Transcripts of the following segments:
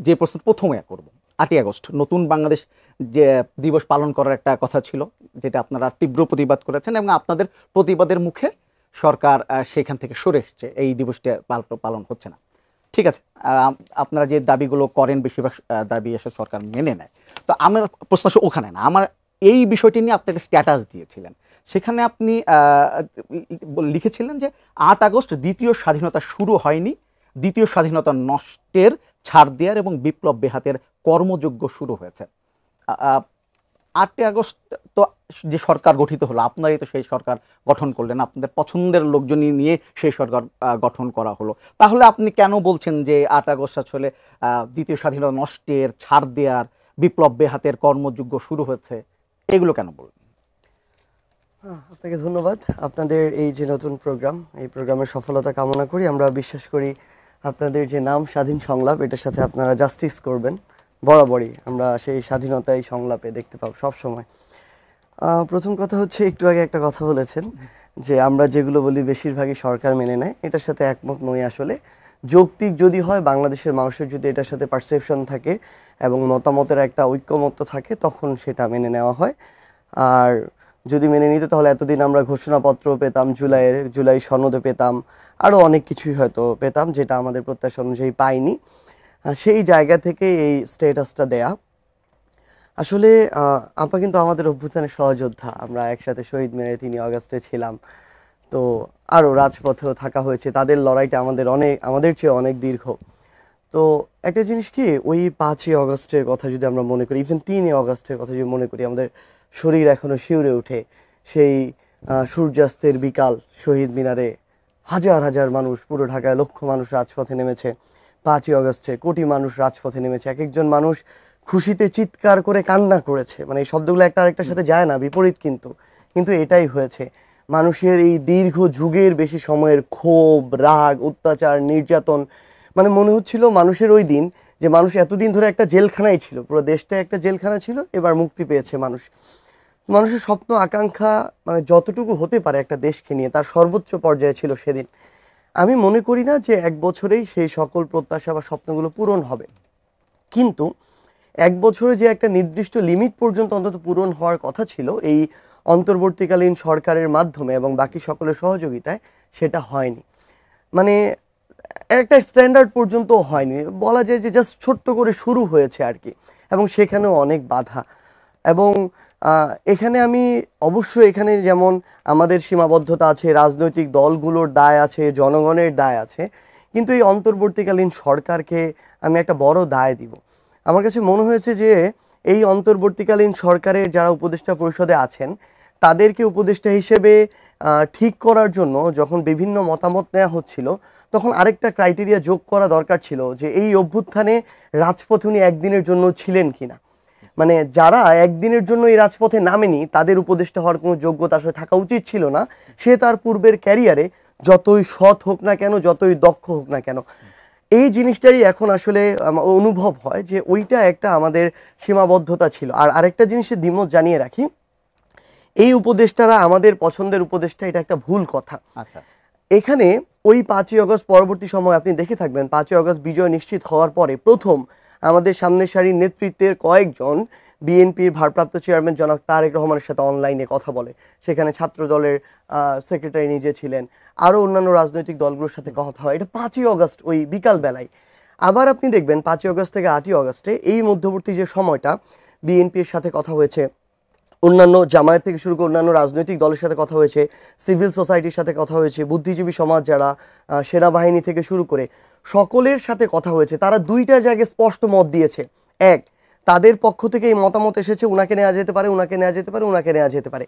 যে প্রশ্ন প্রথমে করব, ৮ই আগস্ট নতুন বাংলাদেশ যে দিবস পালন করার একটা কথা ছিল, যেটা আপনারা তীব্র প্রতিবাদ করেছেন এবং আপনাদের প্রতিবাদের মুখে সরকার সেখান থেকে সরে এসছে, এই দিবসটা পালন হচ্ছে না। ঠিক আছে, আপনারা যে দাবিগুলো করেন বেশিরভাগ দাবি এসে সরকার মেনে নেয়। তো আমার প্রশ্ন আসলে ওখানে না, আমার এই বিষয়টি নিয়ে আপনি একটা স্ট্যাটাস দিয়েছিলেন, সেখানে আপনি লিখেছিলেন যে ৮ আগস্ট দ্বিতীয় স্বাধীনতা শুরু হয়নি, দ্বিতীয় স্বাধীনতা নষ্টের ছাড় দেওয়ার এবং বিপ্লব বেহাতের কর্মযজ্ঞ শুরু হয়েছে। ৮ই আগস্ট তো যে সরকার গঠিত হলো, আপনারাই তো সেই সরকার গঠন করলেন, আপনাদের পছন্দের লোকজনই নিয়ে সেই সরকার গঠন করা হলো। তাহলে আপনি কেন বলছেন যে ৮ আগস্ট আসলে দ্বিতীয় স্বাধীনতা নষ্টের, ছাড় দেওয়ার, বিপ্লব বেহাতের কর্মযজ্ঞ শুরু হয়েছে, এগুলো কেন বললেন? আপনাকে ধন্যবাদ। আপনাদের এই যে নতুন প্রোগ্রাম, এই প্রোগ্রামের সফলতা কামনা করি। আমরা বিশ্বাস করি আপনাদের যে নাম স্বাধীন সংলাপ, এটার সাথে আপনারা জাস্টিস করবেন। বরাবরই আমরা সেই স্বাধীনতা এই সংলাপে দেখতে পাবো সবসময়। প্রথম কথা হচ্ছে, একটু আগে একটা কথা বলেছেন যে আমরা যেগুলো বলি বেশিরভাগই সরকার মেনে নেয়, এটার সাথে একমত নই। আসলে যৌক্তিক যদি হয়, বাংলাদেশের মানুষের যদি এটার সাথে পারসেপশন থাকে এবং মতামতের একটা ঐক্যমত্য থাকে, তখন সেটা মেনে নেওয়া হয়। আর যদি মেনে নিত তাহলে এতদিন আমরা ঘোষণাপত্র পেতাম, জুলাই সনদে পেতাম, আরও অনেক কিছুই হয়তো পেতাম, যেটা আমাদের প্রত্যাশা অনুযায়ী পাইনি। সেই জায়গা থেকে এই স্ট্যাটাসটা দেয়া। আসলে আপা কিন্তু আমাদের অভ্যুত্থানের সহযোদ্ধা, আমরা একসাথে শহীদ মিনারে 3 আগস্টে ছিলাম, তো আরও রাজপথেও থাকা হয়েছে। তাদের লড়াইটা আমাদের চেয়ে অনেক দীর্ঘ। তো একটা জিনিস কি, ওই 5ই আগস্টের কথা যদি আমরা মনে করি, ইভেন 3ই আগস্টের কথা যদি মনে করি, আমাদের শরীর এখনো শিউরে ওঠে। সেই সূর্যাস্তের বিকাল, শহীদ মিনারে হাজার হাজার মানুষ, পুরো ঢাকায় লক্ষ মানুষ রাজপথে নেমেছে। 5ই আগস্টে কোটি মানুষ রাজপথে নেমেছে। এক একজন মানুষ খুশিতে চিৎকার করে কান্না করেছে। মানে এই শব্দগুলো একটা আরেকটার সাথে যায় না, বিপরীত, কিন্তু এটাই হয়েছে। মানুষের এই দীর্ঘ যুগের বেশি সময়ের ক্ষোভ, রাগ, অত্যাচার, নির্যাতন, মানে মনে হচ্ছিল মানুষের ওই দিন, যে মানুষ এতদিন ধরে একটা জেলখানায় ছিল, পুরো দেশটা একটা জেলখানা ছিল, এবার মুক্তি পেয়েছে মানুষ। মানুষের স্বপ্ন আকাঙ্ক্ষা, মানে যতটুকু হতে পারে একটা দেশকে নিয়ে, তার সর্বোচ্চ পর্যায়ে ছিল সেদিন। আমি মনে করি না যে 1 বছরেই সেই সকল প্রত্যাশা বা স্বপ্নগুলো পূরণ হবে, কিন্তু 1 বছরে যে একটা নির্দিষ্ট লিমিট পর্যন্ত অন্তত পূরণ হওয়ার কথা ছিল এই অন্তর্বর্তীকালীন সরকারের মাধ্যমে এবং বাকি সকলের সহযোগিতায়, সেটা হয়নি। মানে একটা স্ট্যান্ডার্ড পর্যন্ত হয়নি, বলা যায় যে জাস্ট ছোট্ট করে শুরু হয়েছে আর কি, এবং সেখানেও অনেক বাধা। এবং এখানে আমি অবশ্যই, এখানে যেমন আমাদের সীমাবদ্ধতা আছে, রাজনৈতিক দলগুলোর দায় আছে, জনগণের দায় আছে, কিন্তু এই অন্তর্বর্তীকালীন সরকারকে আমি একটা বড় দায় দিব। আমার কাছে মনে হয়েছে যে এই অন্তর্বর্তীকালীন সরকারের যারা উপদেষ্টা পরিষদে আছেন, তাদেরকে উপদেষ্টা হিসেবে ঠিক করার জন্য যখন বিভিন্ন মতামত নেওয়া হচ্ছিল, তখন আরেকটা ক্রাইটেরিয়া যোগ করা দরকার ছিল, যে এই অভ্যুত্থানে রাজপথে উনি একদিনের জন্য ছিলেন কিনা। মানে যারা একদিনের জন্য এই রাজপথে নামেনি, তাদের উপদেষ্টা হওয়ার কোনো যোগ্যতা আসলে থাকা উচিত ছিল না। সে তার পূর্বের ক্যারিয়ারে যতই সৎ হোক না কেন, যতই দক্ষ হোক না কেন, এই জিনিসটারই এখন আসলে অনুভব হয় যে ওইটা একটা আমাদের সীমাবদ্ধতা ছিল। আর আরেকটা জিনিসের দ্বিমত জানিয়ে রাখি, এই উপদেষ্টারা আমাদের পছন্দের উপদেষ্টা, এটা একটা ভুল কথা। আচ্ছা, এখানে ওই 5ই আগস্ট পরবর্তী সময় আপনি দেখে থাকবেন, 5ই আগস্ট বিজয় নিশ্চিত হওয়ার পরে প্রথম আমাদের সামনের সারির নেতৃত্বের কয়েকজন বিএনপির ভারপ্রাপ্ত চেয়ারম্যান জনাব তারেক রহমানের সাথে অনলাইনে কথা বলে। সেখানে ছাত্র দলের সেক্রেটারি নিজে ছিলেন, আরও অন্যান্য রাজনৈতিক দলগুলোর সাথে কথা হয়। এটা 5ই আগস্ট ওই বিকাল বেলায়। আবার আপনি দেখবেন 5ই আগস্ট থেকে 8ই আগস্টে এই মধ্যবর্তী যে সময়টা, বিএনপির সাথে কথা হয়েছে, অন্যান্য জামায়াত থেকে শুরু করে অন্যান্য রাজনৈতিক দলের সাথে কথা হয়েছে, সিভিল সোসাইটির সাথে কথা হয়েছে, বুদ্ধিজীবী সমাজ যারা, সেনাবাহিনী থেকে শুরু করে সকলের সাথে কথা হয়েছে। তারা দুইটা জায়গায় স্পষ্ট মত দিয়েছে। এক, তাদের পক্ষ থেকে এই মতামত এসেছে, উনাকে নেওয়া যেতে পারে, উনাকে নেওয়া যেতে পারে, উনাকে নেওয়া যেতে পারে।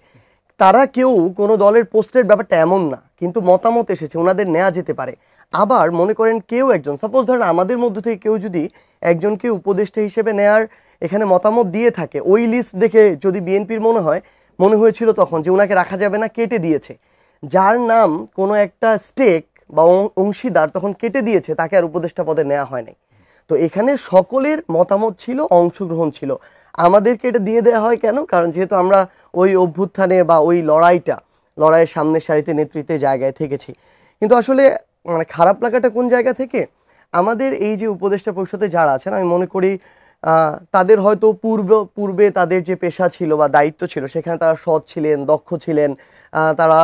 তারা কেউ কোনো দলের পোস্টের ব্যাপারটা এমন না, কিন্তু মতামত এসেছে, ওনাদের নেওয়া যেতে পারে। আবার মনে করেন কেউ একজন, সাপোজ ধরেন আমাদের মধ্য থেকে কেউ যদি একজনকে উপদেষ্টা হিসেবে নেয়ার এখানে মতামত দিয়ে থাকে, ওই লিস্ট দেখে যদি বিএনপির মনে হয়েছিল তখন যে ওনাকে রাখা যাবে না, কেটে দিয়েছে। যার নাম কোনো একটা স্টেক বা অংশীদার তখন কেটে দিয়েছে, তাকে আর উপদেষ্টা পদে নেওয়া হয় নাই। তো এখানে সকলের মতামত ছিল, অংশগ্রহণ ছিল। আমাদেরকে এটা দিয়ে দেওয়া হয় কেন? কারণ যেহেতু আমরা ওই অভ্যুত্থানের বা ওই লড়াইয়ের সামনের সারিতে নেতৃত্বের জায়গায় থেকেছি। কিন্তু আসলে মানে খারাপ লাগাটা কোন জায়গা থেকে, আমাদের এই যে উপদেষ্টা পরিষদে যারা আছেন আমি মনে করি তাদের হয়তো পূর্বে তাদের যে পেশা ছিল বা দায়িত্ব ছিল সেখানে তারা সৎ ছিলেন, দক্ষ ছিলেন, তারা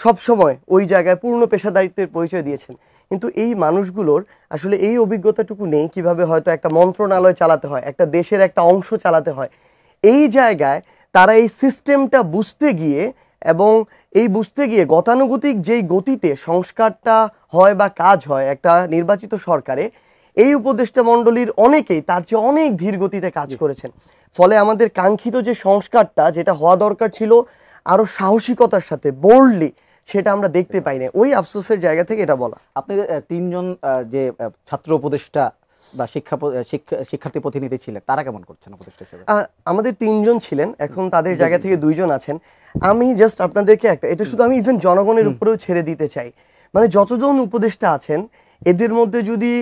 সব সময় ওই জায়গায় পূর্ণ পেশাদারিত্বের পরিচয় দিয়েছেন। কিন্তু এই মানুষগুলোর আসলে এই অভিজ্ঞতাটুকু নেই কিভাবে হয়তো একটা মন্ত্রণালয় চালাতে হয়, একটা দেশের একটা অংশ চালাতে হয়। এই জায়গায় তারা এই সিস্টেমটা বুঝতে গিয়ে এবং এই বুঝতে গিয়ে গতানুগতিক যেই গতিতে সংস্কারটা হয় বা কাজ হয় একটা নির্বাচিত সরকারে, এই উপদেষ্টা মণ্ডলীর অনেকেই তার চেয়ে অনেক ধীর গতিতে কাজ করেছেন। ফলে আমাদের কাঙ্ক্ষিত যে সংস্কারটা যেটা হওয়া দরকার ছিল আরো সাহসিকতার সাথে বোল্ডলি, সেটা আমরা দেখতে পাই না। ওই আফসোসের জায়গা থেকে এটা বলা। আপনি তিনজন যে ছাত্র উপদেষ্টা বা শিক্ষার্থী প্রতিনিধি ছিলেন তারা কেমন করছেন উপদেষ্টা হিসেবে? আমাদের 3 জন ছিলেন, এখন তাদের জায়গা থেকে 2 জন আছেন। আমি জাস্ট আপনাদেরকে এটা শুধু আমি ইভেন জনগণের উপরেও ছেড়ে দিতে চাই, মানে যতজন উপদেষ্টা আছেন এদের মধ্যে যদি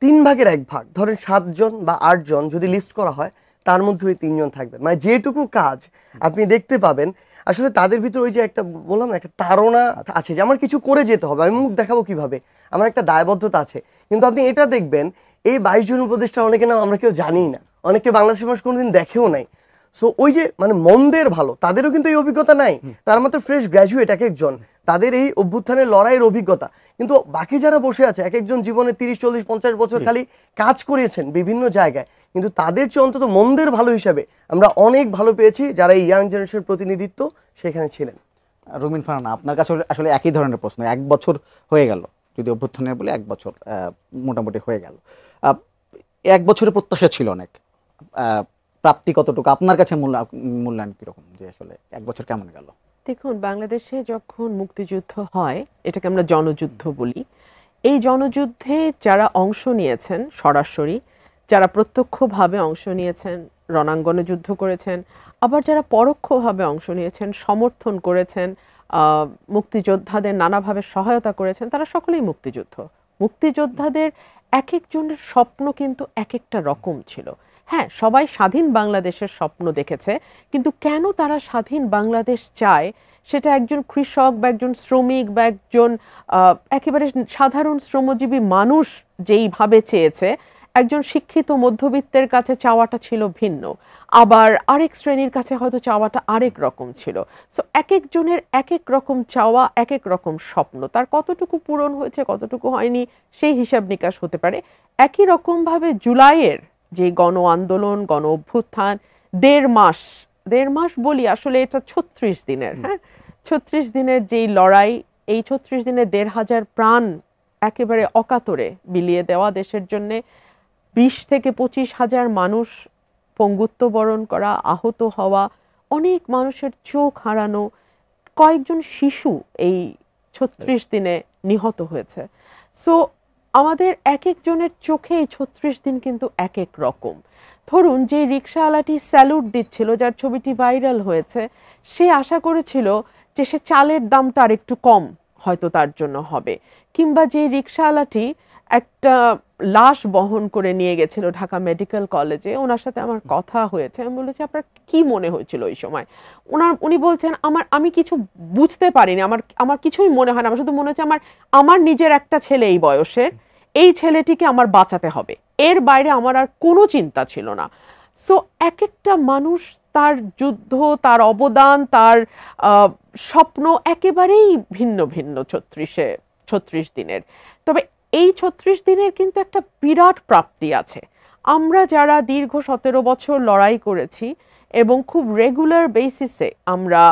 3 ভাগের 1 ভাগ ধরেন 7 জন বা 8 জন যদি লিস্ট করা হয় তার মধ্যে ওই 3 জন থাকবেন। মানে যেটুকু কাজ আপনি দেখতে পাবেন আসলে তাদের ভিতরে ওই যে একটা বললাম না একটা তাড়না আছে যে আমার কিছু করে যেতে হবে, আমি মুখ দেখাবো কিভাবে, আমার একটা দায়বদ্ধতা আছে। কিন্তু আপনি এটা দেখবেন এই 22 জন উপদেষ্টা অনেকে নাম আমরা কেউ জানিই না, অনেকে বাংলাদেশের মানুষ কোনোদিন দেখেও নাই। সো ওই যে মানে মন্দের ভালো তাদেরও কিন্তু এই অভিজ্ঞতা নাই, তার মাত্র ফ্রেশ গ্র্যাজুয়েট এক একজন, তাদের এই অভ্যুত্থানের লড়াইয়ের অভিজ্ঞতা। কিন্তু বাকি যারা বসে আছে এক একজন জীবনে 30, 40, 50 বছর খালি কাজ করিয়েছেন বিভিন্ন জায়গায়, কিন্তু তাদের চেয়ে অন্তত মন্দের ভালো হিসাবে আমরা অনেক ভালো পেয়েছি যারা এই ইয়াং জেনারেশনের প্রতিনিধিত্ব সেখানে ছিলেন। রুমিন ফারহানা, আপনার কাছে আসলে একই ধরনের প্রশ্ন। 1 বছর হয়ে গেল, যদি অভ্যুত্থানের বলে 1 বছর মোটামুটি হয়ে গেল। 1 বছরের প্রত্যাশা ছিল অনেক, প্রাপ্তি কতটুকু আপনার কাছে মূল্যায়ন কিরকম, যে আসলে 1 বছর কেমন গেল? দেখুন, বাংলাদেশে যখন মুক্তিযুদ্ধ হয় এটাকে আমরা জনযুদ্ধ বলি। এই জনযুদ্ধে যারা অংশ নিয়েছেন সরাসরি, যারা প্রত্যক্ষভাবে অংশ নিয়েছেন, রণাঙ্গনে যুদ্ধ করেছেন, আবার যারা পরোক্ষভাবে অংশ নিয়েছেন, সমর্থন করেছেন, মুক্তিযোদ্ধাদের নানাভাবে সহায়তা করেছেন, তারা সকলেই মুক্তিযোদ্ধাদের এক একজনের স্বপ্ন কিন্তু এক একটা রকম ছিল। হ্যাঁ, সবাই স্বাধীন বাংলাদেশের স্বপ্ন দেখেছে, কিন্তু কেন তারা স্বাধীন বাংলাদেশ চায় সেটা একজন কৃষক বা একজন শ্রমিক বা একজন একেবারে সাধারণ শ্রমজীবী মানুষ যেইভাবে চেয়েছে, একজন শিক্ষিত মধ্যবিত্তের কাছে চাওয়াটা ছিল ভিন্ন, আবার আরেক শ্রেণীর কাছে হয়তো চাওয়াটা আরেক রকম ছিল। সো এক একজনের এক এক রকম চাওয়া, এক এক রকম স্বপ্ন, তার কতটুকু পূরণ হয়েছে কতটুকু হয়নি সেই হিসাব নিকাশ হতে পারে। একই রকমভাবে জুলাইয়ের যে গণ আন্দোলন, গণ অভ্যুত্থান, 1.5 মাস বলি, আসলে এটা 36 দিনের, হ্যাঁ 36 দিনের যেই লড়াই, এই 36 দিনে 1,500 প্রাণ একেবারে অকাতরে বিলিয়ে দেওয়া দেশের জন্যে, 20 থেকে 25 হাজার মানুষ পঙ্গুত্ব বরণ করা, আহত হওয়া, অনেক মানুষের চোখ হারানো, কয়েকজন শিশু এই 36 দিনে নিহত হয়েছে। সো আমাদের এক একজনের চোখে এই 36 দিন কিন্তু এক এক রকম। ধরুন, যে রিক্সাওয়ালাটি স্যালুট দিচ্ছিল, যার ছবিটি ভাইরাল হয়েছে, সে আশা করেছিল যে সে চালের দামটা আর একটু কম হয়তো তার জন্য হবে, কিংবা যে রিক্সাওয়ালাটি একটা লাশ বহন করে নিয়ে গেছিল ঢাকা মেডিকেল কলেজে, ওনার সাথে আমার কথা হয়েছে। আমি বলেছি, আপনার কি মনে হয়েছিল ওই সময়? উনি বলছেন, আমি কিছু বুঝতে পারিনি, আমার কিছুই মনে হয় না, আমার শুধু মনে হচ্ছে আমার নিজের একটা ছেলে এই বয়সের, এই ছেলেটিকে আমার বাঁচাতে হবে, এর বাইরে আমার আর কোনো চিন্তা ছিল না। সো এক একটা মানুষ তার যুদ্ধ, তার অবদান, তার স্বপ্ন একেবারেই ভিন্ন ভিন্ন 36 দিনের। তবে এই 36 দিনের কিন্তু একটা বিরাট প্রাপ্তি আছে। আমরা যারা দীর্ঘ 17 বছর লড়াই করেছি এবং খুব রেগুলার বেসিসে আমরা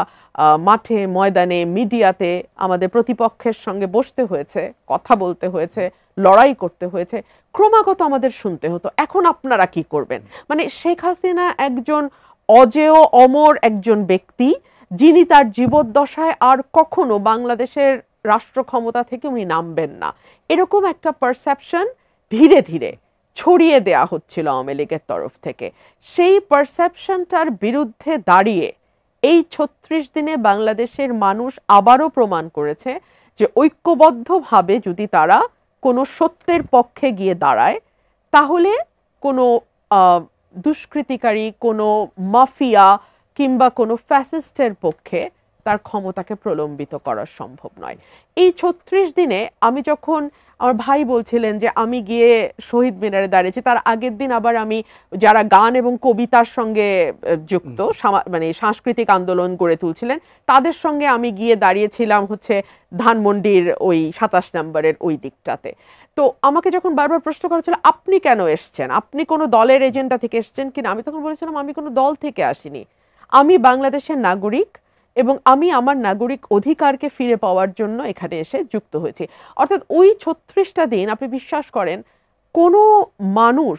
মাঠে, ময়দানে, মিডিয়াতে আমাদের প্রতিপক্ষের সঙ্গে বসতে হয়েছে, কথা বলতে হয়েছে, লড়াই করতে হয়েছে, ক্রমাগত আমাদের শুনতে হতো, এখন আপনারা কি করবেন? মানে শেখ হাসিনা একজন অজেয় অমর একজন ব্যক্তি, যিনি তার জীবদ্দশায় আর কখনো বাংলাদেশের রাষ্ট্র ক্ষমতা থেকে উনি নামবেন না, এরকম একটা পারসেপশন ধীরে ধীরে ছড়িয়ে দেয়া হচ্ছিল আওয়ামী লীগের তরফ থেকে। সেই পারসেপশনটার বিরুদ্ধে দাঁড়িয়ে এই 36 দিনে বাংলাদেশের মানুষ আবারও প্রমাণ করেছে যে ঐক্যবদ্ধভাবে যদি তারা কোনো সত্যের পক্ষে গিয়ে দাঁড়ায়, তাহলে কোনো দুষ্কৃতিকারী, কোনো মাফিয়া কিংবা কোনো ফ্যাসিস্টের পক্ষে তার ক্ষমতাকে প্রলম্বিত করা সম্ভব নয়। এই 36 দিনে আমি যখন আমার ভাই বলছিলেন যে আমি গিয়ে শহীদ মিনারে দাঁড়িয়েছি, তার আগের দিন আবার আমি যারা গান এবং কবিতার সঙ্গে যুক্ত মানে সাংস্কৃতিক আন্দোলন গড়ে তুলছিলেন তাদের সঙ্গে আমি গিয়ে দাঁড়িয়েছিলাম হচ্ছে ধানমন্ডির ওই 27 নম্বরের ওই দিকটাতে। তো আমাকে যখন বারবার প্রশ্ন করা হচ্ছিল আপনি কেন এসছেন, আপনি কোনো দলের এজেন্ডা থেকে এসছেন কিনা, আমি তখন বলেছিলাম আমি কোনো দল থেকে আসিনি, আমি বাংলাদেশের নাগরিক এবং আমি আমার নাগরিক অধিকারকে ফিরে পাওয়ার জন্য এখানে এসে যুক্ত হয়েছি। অর্থাৎ ওই 36টা দিন আপনি বিশ্বাস করেন কোনো মানুষ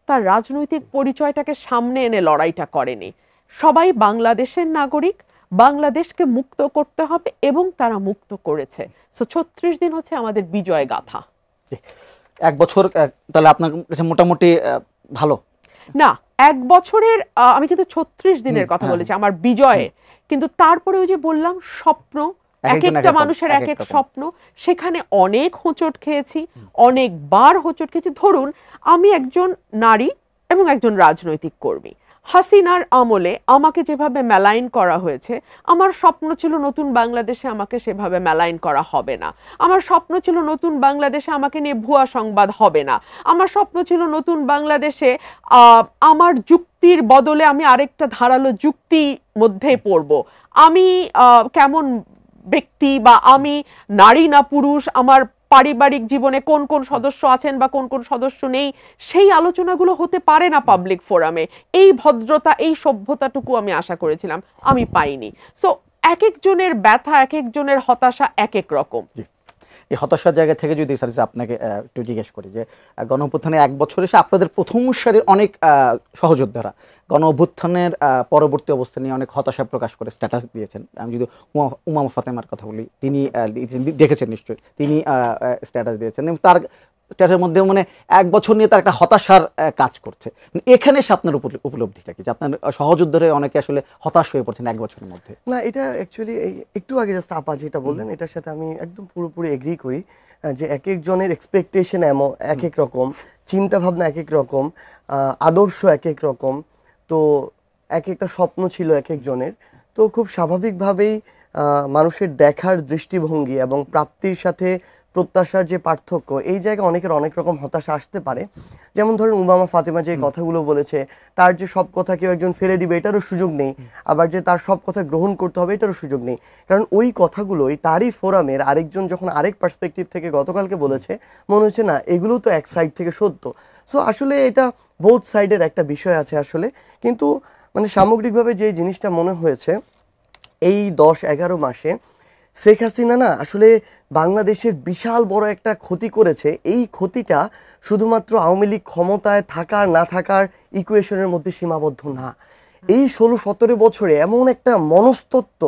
তার রাজনৈতিক পরিচয়টাকে সামনে এনে লড়াইটা করেনি। সবাই বাংলাদেশের নাগরিক, বাংলাদেশকে মুক্ত করতে হবে এবং তারা মুক্ত করেছে। সো 36 দিন হচ্ছে আমাদের বিজয় গাথা। এক বছর তাহলে আপনার কাছে মোটামুটি ভালো না, এক বছরের আমি কিন্তু 36 দিনের কথা বলেছি আমার বিজয়ে, কিন্তু তারপরে ওই যে বললাম স্বপ্ন, এক একটা মানুষের এক এক স্বপ্ন, সেখানে অনেক হোঁচট খেয়েছি, অনেকবার হোঁচট খেয়েছি। ধরুন আমি একজন নারী এবং একজন রাজনৈতিক কর্মী, হাসিনার আমলে আমাকে যেভাবে মেলাইন করা হয়েছে, আমার স্বপ্ন ছিল নতুন বাংলাদেশে আমাকে সেভাবে মেলাইন করা হবে না। আমার স্বপ্ন ছিল নতুন বাংলাদেশে আমাকে নিয়ে ভুয়া সংবাদ হবে না। আমার স্বপ্ন ছিল নতুন বাংলাদেশে আমার যুক্তির বদলে আমি আরেকটা ধারালো যুক্তি মধ্যে পড়ব। আমি কেমন ব্যক্তি বা আমি নারী না পুরুষ, আমার পারিবারিক জীবনে কোন কোন সদস্য আছেন বা কোন কোন সদস্য নেই, সেই আলোচনাগুলো হতে পারে না পাবলিক ফোরামে। এই ভদ্রতা, এই সভ্যতাটুকু আমি আশা করেছিলাম, আমি পাইনি। সো এক একজনের ব্যথা, এক একজনের হতাশা এক এক রকম। এই হতাশার জায়গা থেকে যদি স্যার আপনাকে একটু জিজ্ঞেস করি যে গণঅভ্যুত্থানে এক বছর এসে আপনাদের প্রথম সারির অনেক সহযোদ্ধারা গণঅভ্যুত্থানের পরবর্তী অবস্থা নিয়ে অনেক হতাশা প্রকাশ করে স্ট্যাটাস দিয়েছেন। আমি যদি উমা ফাতেমার কথা বলি, তিনি দেখেছেন নিশ্চয়ই, তিনি স্ট্যাটাস দিয়েছেন এবং তার স্ট্যাটাসের মধ্যে মানে এক বছর নিয়ে তার একটা হতাশার কাজ করছে। এখানে এসে আপনার উপলব্ধিটা কি যে আপনার সহযোদ্ধারা অনেকে আসলে হতাশ হয়ে পড়ছেন এক বছরের মধ্যে? না, এটা অ্যাকচুয়ালি একটু আগে জাস্ট আপা যেটা বললেন এটার সাথে আমি একদম পুরোপুরি এগ্রি করি, যে এক একজনের এক্সপেকটেশন এক এক রকম, চিন্তা ভাবনা এক এক রকম, আদর্শ এক এক রকম, তো এক একটা স্বপ্ন ছিল এক একজনের। তো খুব স্বাভাবিকভাবেই মানুষের দেখার দৃষ্টিভঙ্গি এবং প্রাপ্তির সাথে প্রত্যাশার যে পার্থক্য, এই জায়গায় অনেকের অনেক রকম হতাশা আসতে পারে। যেমন ধরুন উমামা ফাতেমা যে কথাগুলো বলেছে, তার যে সব কথা কেউ একজন ফেলে দিবে এটারও সুযোগ নেই, আবার যে তার সব কথা গ্রহণ করতে হবে এটারও সুযোগ নেই। কারণ ওই কথাগুলোই তারই ফোরামের আরেকজন যখন আরেক পার্সপেক্টিভ থেকে গতকালকে বলেছে, মনে হচ্ছে না এগুলো তো এক সাইড থেকে সত্য। সো আসলে এটা বোথ সাইডের একটা বিষয় আছে আসলে। কিন্তু মানে সামগ্রিকভাবে যে জিনিসটা মনে হয়েছে এই 10-11 মাসে শেখ হাসিনা না আসলে বাংলাদেশের বিশাল বড় একটা ক্ষতি করেছে। এই ক্ষতিটা শুধুমাত্র আওয়ামী লীগ ক্ষমতায় থাকার না থাকার ইকুয়েশনের মধ্যে সীমাবদ্ধ না। এই 16-17 বছরে এমন একটা মনস্তত্ত্ব,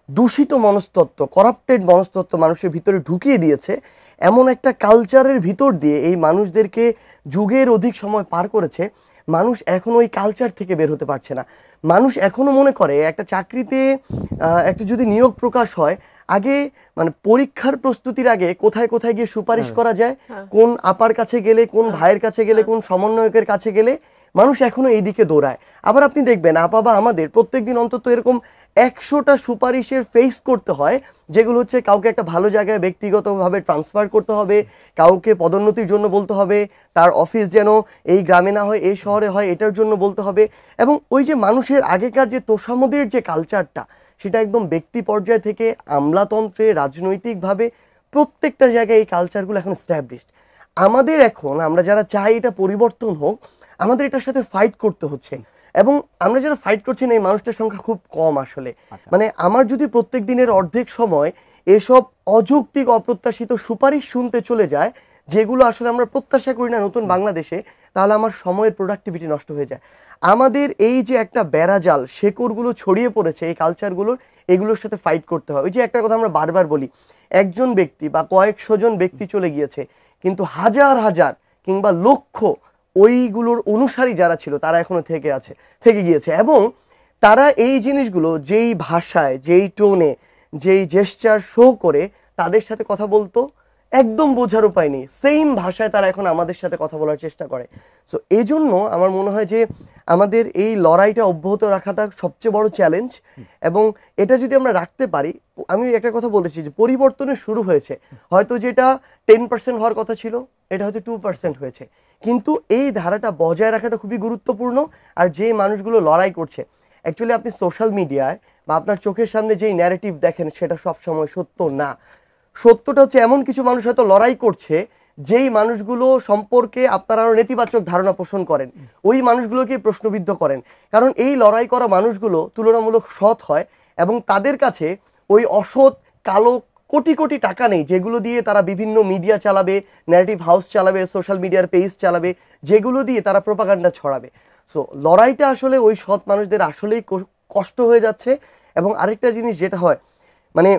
দূষিত মনস্তত্ত্ব, কারাপ্টেড মনস্তত্ত্ব মানুষের ভিতরে ঢুকিয়ে দিয়েছে, এমন একটা কালচারের ভিতর দিয়ে এই মানুষদেরকে যুগের অধিক সময় পার করেছে। মানুষ এখনো ওই কালচার থেকে বের হতে পারছে না। মানুষ এখনো মনে করে একটা চাকরিতে একটা যদি নিয়োগ প্রকাশ হয়, আগে মানে পরীক্ষার প্রস্তুতির আগে কোথায় কোথায় গিয়ে সুপারিশ করা যায়, কোন আপার কাছে গেলে, কোন ভাইয়ের কাছে গেলে, কোন সমন্বয়কের কাছে গেলে, মানুষ এখনো এই দিকে দৌড়ায়। আবার আপনি দেখবেন আপা বা আমাদের প্রত্যেকদিন অন্তত এরকম 100টা সুপারিশের ফেস করতে হয়, যেগুলো হচ্ছে কাউকে একটা ভালো জায়গায় ব্যক্তিগতভাবে ট্রান্সফার করতে হবে, কাউকে পদোন্নতির জন্য বলতে হবে, তার অফিস যেন এই গ্রামে না হয় এই শহরে হয় এটার জন্য বলতে হবে। এবং ওই যে মানুষের আগেকার যে তোষামোদের যে কালচারটা, সেটা একদম ব্যক্তি পর্যায় থেকে আমলাতন্ত্রে, রাজনৈতিকভাবে প্রত্যেকটা জায়গায় এই কালচারগুলো এখন এস্টাবলিশড। আমাদের এখন, আমরা যারা চাই এটা পরিবর্তন হোক, আমাদের এটার সাথে ফাইট করতে হচ্ছে। এবং আমরা যারা ফাইট করছি না, এই মানুষটার সংখ্যা খুব কম আসলে। মানে আমার যদি প্রত্যেক দিনের অর্ধেক সময় এসব অযৌক্তিক অপ্রত্যাশিত সুপারিশ শুনতে চলে যায়, যেগুলো আসলে আমরা প্রত্যাশা করি না নতুন বাংলাদেশে, তাহলে আমার সময়ের প্রোডাক্টিভিটি নষ্ট হয়ে যায়। আমাদের এই যে একটা বেড়াজাল, শেকড়গুলো ছড়িয়ে পড়েছে এই কালচারগুলোর, এগুলোর সাথে ফাইট করতে হয়। ওই যে একটা কথা আমরা বারবার বলি, একজন ব্যক্তি বা কয়েকশো জন ব্যক্তি চলে গিয়েছে, কিন্তু হাজার হাজার কিংবা লক্ষ ওইগুলোর অনুসারী যারা ছিল তারা এখনো থেকে গিয়েছে। এবং তারা এই জিনিসগুলো যেই ভাষায়, যেই টোনে, যেই জেস্চার শো করে তাদের সাথে কথা বলতো, একদম বোঝার উপায় নেই, সেম ভাষায় তারা এখন আমাদের সাথে কথা বলার চেষ্টা করে। সো এই জন্য আমার মনে হয় যে আমাদের এই লড়াইটা অব্যাহত রাখাটা সবচেয়ে বড় চ্যালেঞ্জ। এবং এটা যদি আমরা রাখতে পারি, আমি একটা কথা বলেছি যে পরিবর্তনের শুরু হয়েছে, হয়তো যেটা 10% হওয়ার কথা ছিল এটা হয়তো 2% হয়েছে, কিন্তু এই ধারাটা বজায় রাখাটা খুবই গুরুত্বপূর্ণ। আর যে মানুষগুলো লড়াই করছে, অ্যাকচুয়ালি আপনি সোশ্যাল মিডিয়ায় বা আপনার চোখের সামনে যেই ন্যারেটিভ দেখেন সেটা সবসময় সত্য না। সত্যটা হচ্ছে এমন কিছু মানুষ হয়তো লড়াই করছে যেই মানুষগুলো সম্পর্কে আপনারা আরো নেতিবাচক ধারণা পোষণ করেন, ওই মানুষগুলোকে প্রশ্নবিদ্ধ করেন। কারণ এই লড়াই করা মানুষগুলো তুলনামূলক সৎ হয় এবং তাদের কাছে ওই অসৎ কালো কোটি কোটি টাকা নেই যেগুলো দিয়ে তারা বিভিন্ন মিডিয়া চালাবে, ন্যারেটিভ হাউস চালাবে, সোশ্যাল মিডিয়ার পেজ চালাবে, যেগুলো দিয়ে তারা প্রোপাগান্ডা ছড়াবে। সো লড়াইটা আসলে ওই সৎ মানুষদের আসলেই কষ্ট হয়ে যাচ্ছে। এবং আরেকটা জিনিস যেটা হয়, মানে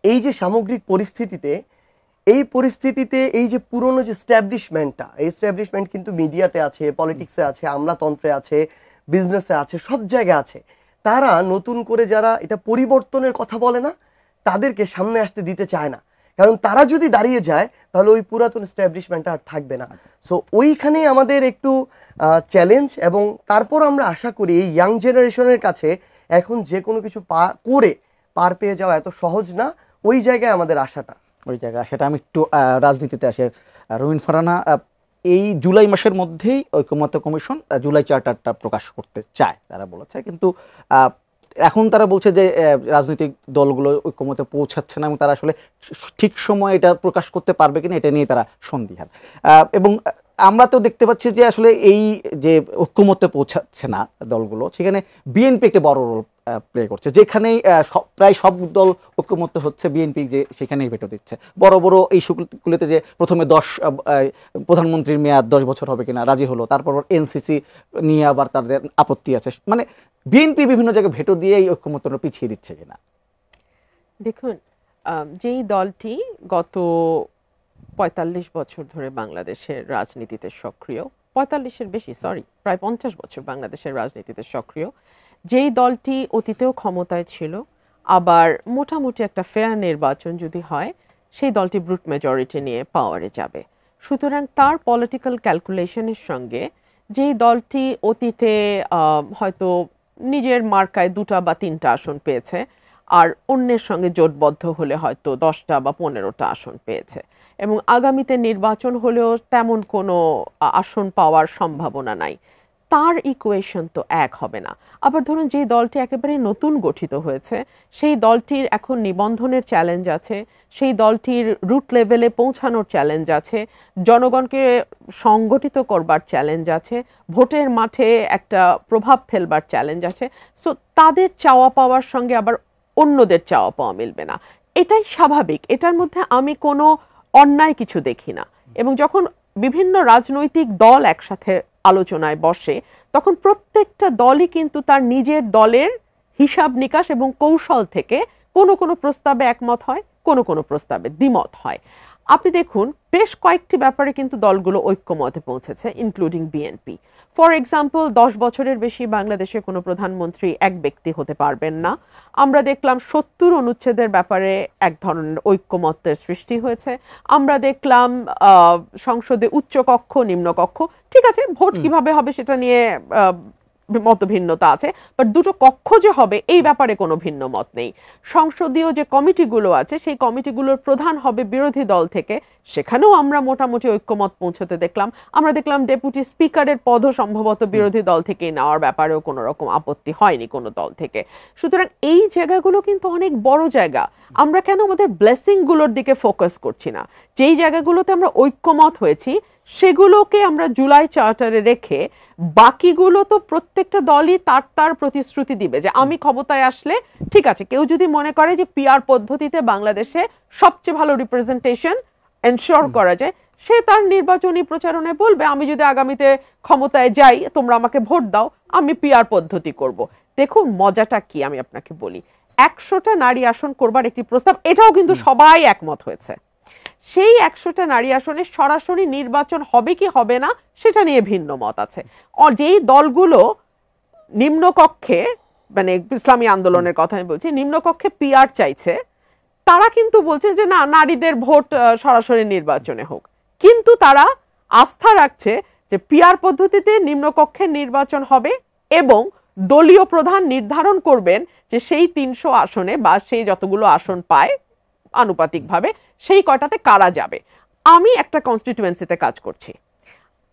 এই যে সামগ্রিক পরিস্থিতিতে, এই যে পুরনো যে স্ট্যাবলিশমেন্টটা, এই স্ট্যাবলিশমেন্ট কিন্তু মিডিয়াতে আছে, পলিটিক্সে আছে, আমলাতন্ত্রে আছে, বিজনেসে আছে, সব জায়গায় আছে। তারা নতুন করে যারা এটা পরিবর্তনের কথা বলে না, তাদেরকে সামনে আসতে দিতে চায় না। কারণ তারা যদি দাঁড়িয়ে যায় তাহলে ওই পুরাতন স্ট্যাবলিশমেন্টটা আর থাকবে না। সো ওইখানে আমাদের একটু চ্যালেঞ্জ। এবং তারপর আমরা আশা করি এই ইয়াং জেনারেশনের কাছে এখন যে কোনো কিছু করে পার পেয়ে যাওয়া এত সহজ না। ওই জায়গায় আমাদের আশাটা। ওই জায়গায় সেটা আমি একটু রাজনীতিতে আসে। রুমিন ফারহানা, এই জুলাই মাসের মধ্যেই ঐকমত্য কমিশন জুলাই চার্টারটা প্রকাশ করতে চায় তারা বলেছে, কিন্তু এখন তারা বলছে যে রাজনৈতিক দলগুলো ঐকমত্যে পৌঁছাচ্ছে না এবং তারা আসলে ঠিক সময় এটা প্রকাশ করতে পারবে কিনা এটা নিয়ে তারা সন্দিহান। এবং আমরা তো দেখতে পাচ্ছি যে আসলে এই যে ঐকমত্যে পৌঁছাচ্ছে না দলগুলো, সেখানে বিএনপি একটা বড় রোল প্লে করছে, যেখানেই প্রায় সব দল ঐকমত্য হচ্ছে, বিএনপি যে সেখানেই ভেটো দিচ্ছে। বড় বড় এই ইস্যুগুলোতে যে প্রথমে প্রধানমন্ত্রীর মেয়াদ 10 বছর হবে কিনা রাজি হলো, তারপর এনসিসি নিয়ে আবার তাদের আপত্তি আছে, মানে বিএনপি বিভিন্ন জায়গায় ভেটো দিয়ে এই ঐকমত্যটা পিছিয়ে দিচ্ছে কিনা। দেখুন, যেই দলটি গত 45 বছর ধরে বাংলাদেশের রাজনীতিতে সক্রিয়, 45-এর বেশি, প্রায় 50 বছর বাংলাদেশের রাজনীতিতে সক্রিয়, যেই দলটি অতীতেও ক্ষমতায় ছিল, আবার মোটামুটি একটা ফেয়ার নির্বাচন যদি হয় সেই দলটি ব্রুট মেজরিটি নিয়ে পাওয়ারে যাবে। সুতরাং তার পলিটিক্যাল ক্যালকুলেশনের সঙ্গে যেই দলটি অতীতে হয়তো নিজের মার্কায় 2টা বা 3টা আসন পেয়েছে, আর অন্যের সঙ্গে জোটবদ্ধ হলে হয়তো 10টা বা 15টা আসন পেয়েছে, এবং আগামীতে নির্বাচন হলেও তেমন কোনো আসন পাওয়ার সম্ভাবনা নাই, তার ইকুয়েশন তো এক হবে না। আবার ধরুন, যে দলটি একেবারে নতুন গঠিত হয়েছে, সেই দলটির এখন নিবন্ধনের চ্যালেঞ্জ আছে, সেই দলটির রুট লেভেলে পৌঁছানোর চ্যালেঞ্জ আছে, জনগণকে সংগঠিত করবার চ্যালেঞ্জ আছে, ভোটের মাঠে একটা প্রভাব ফেলবার চ্যালেঞ্জ আছে। সো তাদের চাওয়া পাওয়ার সঙ্গে আবার অন্যদের চাওয়া পাওয়া মিলবে না, এটাই স্বাভাবিক। এটার মধ্যে আমি কোনো অন্যায় কিছু দেখি না। এবং যখন বিভিন্ন রাজনৈতিক দল একসাথে আলোচনায় বসে, তখন প্রত্যেকটা দলই কিন্তু তার নিজের দলের হিসাব নিকাশ এবং কৌশল থেকে কোনো কোনো প্রস্তাবে একমত হয়, কোনো কোনো প্রস্তাবে দ্বিমত হয়। আপনি দেখুন, বেশ কয়েকটি ব্যাপারে কিন্তু দলগুলো ঐক্যমতে পৌঁছেছে, ইনক্লুডিং বিএনপি। ফর এক্সাম্পল, 10 বছরের বেশি বাংলাদেশে কোনো প্রধানমন্ত্রী এক ব্যক্তি হতে পারবেন না। আমরা দেখলাম 70 অনুচ্ছেদের ব্যাপারে এক ধরনের ঐক্যমত্যের সৃষ্টি হয়েছে। আমরা দেখলাম সংসদে উচ্চকক্ষ নিম্নকক্ষ, ঠিক আছে, ভোট কিভাবে হবে সেটা নিয়ে মতভিন্নতা আছে, বাট দুটো কক্ষ যে হবে এই ব্যাপারে কোনো ভিন্ন মত নেই। সংসদীয় যে কমিটিগুলো আছে, সেই কমিটিগুলোর প্রধান হবে বিরোধী দল থেকে, সেখানেও আমরা মোটামুটি ঐক্যমত পৌঁছতে দেখলাম। আমরা দেখলাম ডেপুটি স্পিকারের পদও সম্ভবত বিরোধী দল থেকেই নেওয়ার ব্যাপারেও কোনো রকম আপত্তি হয়নি কোনো দল থেকে। সুতরাং এই জায়গাগুলো কিন্তু অনেক বড় জায়গা। আমরা কেন আমাদের ব্লেসিংগুলোর দিকে ফোকাস করছি না? যেই জায়গাগুলোতে আমরা ঐক্যমত হয়েছি সেগুলোকে আমরা জুলাই চার্টারে রেখে, বাকিগুলো তো প্রত্যেকটা দলই তার তার প্রতিশ্রুতি দিবে যে আমি ক্ষমতায় আসলে, ঠিক আছে, কেউ যদি মনে করে যে পিআর পদ্ধতিতে বাংলাদেশে সবচেয়ে ভালো রিপ্রেজেন্টেশন এনশিওর করা যায়, সে তার নির্বাচনী প্রচারণায় বলবে আমি যদি আগামীতে ক্ষমতায় যাই, তোমরা আমাকে ভোট দাও, আমি পিআর পদ্ধতি করব। দেখুন মজাটা কি আমি আপনাকে বলি, 100টা নারী আসন করবার একটি প্রস্তাব, এটাও কিন্তু সবাই একমত হয়েছে। সেই 100টা নারী আসনে সরাসরি নির্বাচন হবে কি হবে না সেটা নিয়ে ভিন্ন মত আছে। যেই দলগুলো নিম্নকক্ষে, মানে ইসলামী আন্দোলনের কথা আমি বলছি, নিম্নকক্ষে পিআর চাইছে, তারা কিন্তু বলছেন যে না, নারীদের ভোট সরাসরি নির্বাচনে হোক, কিন্তু তারা আস্থা রাখছে যে পিআর পদ্ধতিতে নিম্নকক্ষের নির্বাচন হবে এবং দলীয় প্রধান নির্ধারণ করবেন যে সেই ৩০০ আসনে বা সেই যতগুলো আসন পায় আনুপাতিকভাবে সেই কয়টাতে কারা যাবে। আমি একটা কনস্টিটিউয়েন্সিতে কাজ করছি,